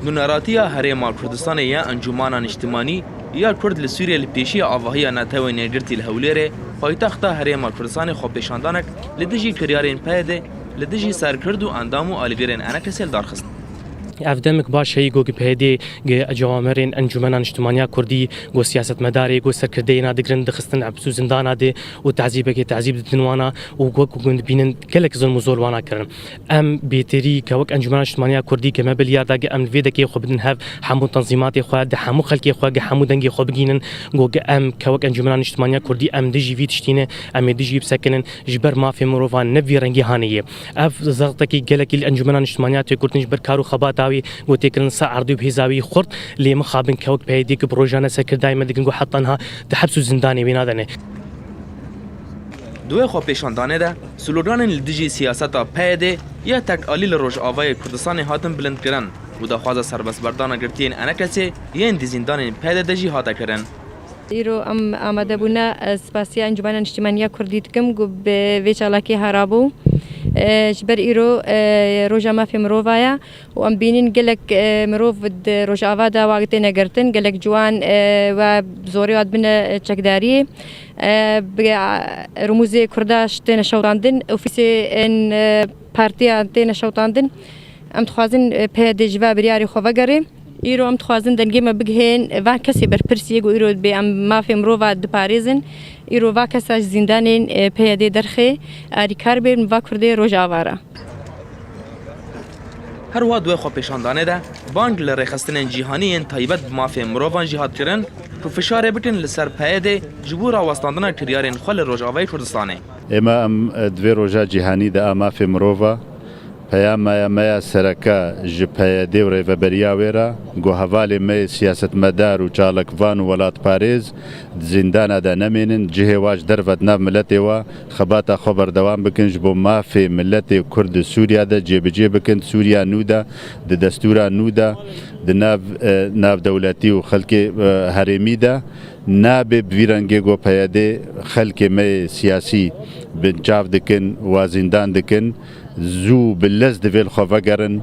نوناراتیا هرێما کوردستان یا ئەنجومانان نیشتیمانی یا کورد لە سووریا لە پێشی ئاڤاهەیە ناتەوەی نێگرتی لە هەولێرێ پایتەختە هەرێما کوردستانی خۆپێشاندانێک لە دژی کریارên پێدێ لە دژی سەرکرد و ئەندام و ئالیگەرên ئەنەکە سێلدارخست. افدمك باش هي جو بهدي جوامرين انجمنا اجتماعيه كردي جو سياسه مداري جو سركردينا دغرن دخستن عبسو زندانا دي وتعذيبك تعذيب دنوانا وجو كون بينن كلك ظلم زولوانا كرن ام بيتري كوك انجمنا اجتماعيه كردي كما بليار داك ام فيدك خو بدن هاف حمو تنظيمات خو د حمو خلقي خو حمو دنگي خو بگينن جو ام كوك انجمنا اجتماعيه كردي ام دجي فيتشتينه ام دجي بسكنن جبر ما في مروفان نبي رنگي هانيه اف زغتكي كلك الانجمنا اجتماعيه كردنج بر كارو خبات وتكرن سعردو بهزاوي خرط اللي مخابن كوك بهديك بروجانا سكر دائما دقنقو حطنها تحبسو زنداني بينادنه دوی خۆپێشاندانê de سلوگانên li dijî siyaseta peyedê ya tekalî li Rojavayê Kurdistanê hatin bilindkirin û daxwaza serbestberdana girtiyên Enekesê yên di zîndanên peyedê de jî hate kirin. îro em amadebûna spasiya Encûmena Niştimaniya Kurdî dikim got bi vê çalakê herabû ji ber îro roja mafê mirova ye û em bînin gelek mirov di rojava de wa têne girtin gelek ciwan we zorê hat bine çekdariyê bi Rumûzê Kurda têne şewrandin ofîsên partiya têne şewrandin em dixwazin peyedê ji ve biryarê xwe vegerê îro em dixwazin dengê me bigihên va kesê berpirsiyê got îro bê em mafê mirova diparêzin îro va kesa ji zîndanên peyedê derxê alîkar bên va Kurdê Rojava re. Herwa دوی خۆپێشاندانê de bang li rêxistinên cîhanî yên taybet bi mafê mirovan jî hat kirin ku fişarê bikin li ser peyedê ji bo rawestandina kiryarên xwe li Rojavayê Kurdistanê. ئێمە ئەم دوێ ڕۆژە جیهانی دا ئامافێ مرۆڤە پەیامایە مەیە سەرەکە ji peyedê û rêveberiya wê re got hevalê me siyasetmedar û çalakvan û welatparêz di zîndana de nemênin cihê wa ji derve nav milletê wa xebata xwe berdewam bikin ji bo mafê milletê Kurd di Sûriya de cêbicê bikin Sûriya nû de di destûra nû de di nav navdewletî û xelkê herêmî de nabe bi vî rengê got peyedê xelkê me siyasî bi çav dikin wa zîndan dikin زوو بلز دویل خو وگرن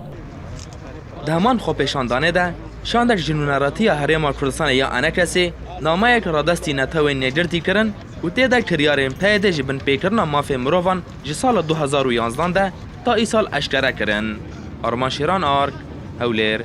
Di heman xۆپێشاندانê de şandek ji nûneratiya Herêma Kurdistanê ya Enekesê nameyek radestî netewên nêgirtî kirin û tê de kiryarên peyedê ji bin pêkirina mafê mirovan ji sala 2011 de ta îsal eşkere kirin. Arman Şêran Ark, Hewlêr.